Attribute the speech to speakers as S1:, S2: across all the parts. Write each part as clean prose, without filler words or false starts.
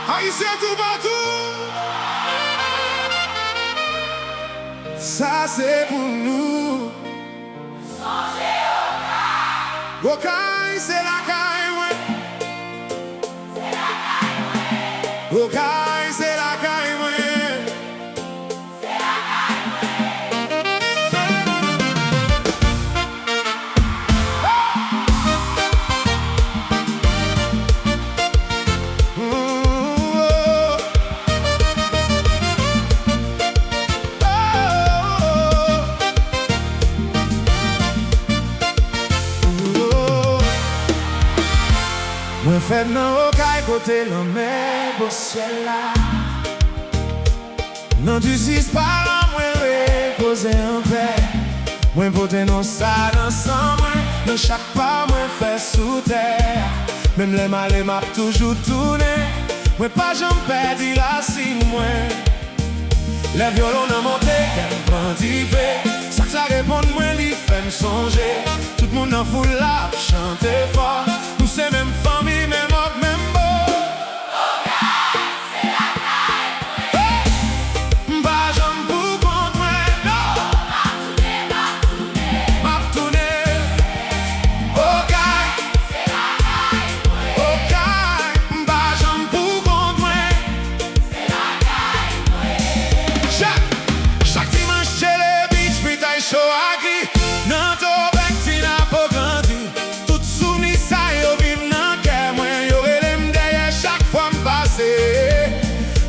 S1: Haïtien tout partout. Ça c'est pour nous. Au caille, c'est la caille, ouais. Au caille, c'est la caille, ouais. Mwen fèd nan okay kote la mer bo ciel la. Nan du 6 paran mwen repose en paix. Mwen pote non sa dans san mwen. Nan chak pa mwen fè sou terre. Mem le male map toujou tourne. Mwen pa jam perdi la si mwen. Le violon nan monte ken bandive. Sak sa repond mwen li fèm sonje. Tout moun nan foule la chante fort. Nous c'est même famille, même homme, même beau. Okay, c'est la caille. M'pas j'aime pour contre moi, non. M'a tourné. Okay, c'est la caille. Okay, m'pas j'aime pour contre moi. C'est la caille. Chaque dimanche, j'ai les beach, putain, chaud à gris. Non, t'as bec, t'y n'a pas grandi. Tout souvenir, ça y est.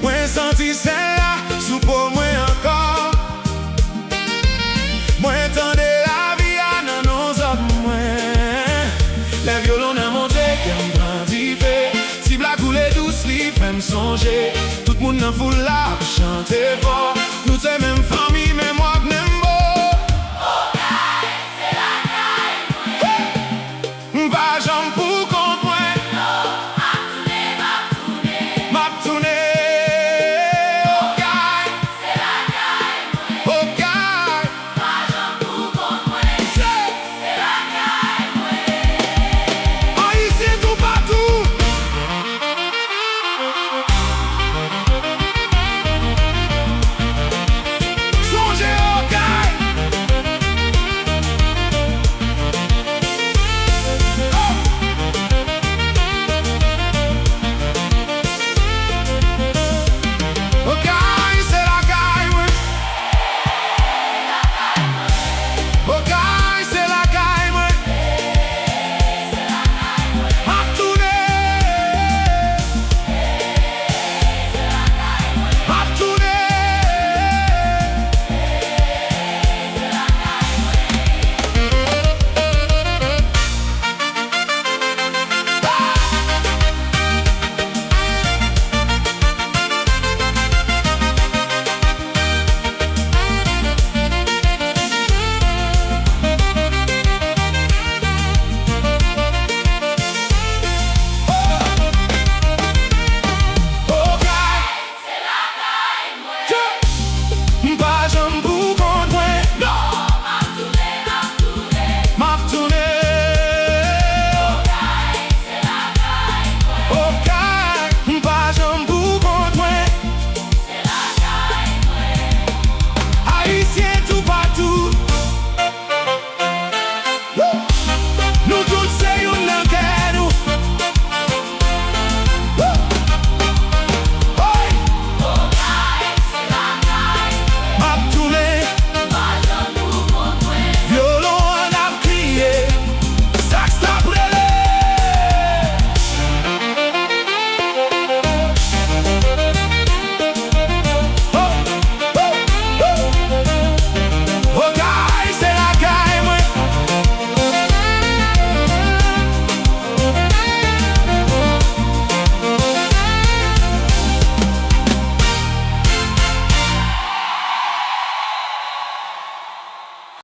S1: Mwen senti sen la, sou pou mwen ankor. Mwen tende la vi a nan nou zot mwen. Le violon nan monte kem brandive. Si bla koule douce li fèm sonje. Tout moun nan foule la chante fort.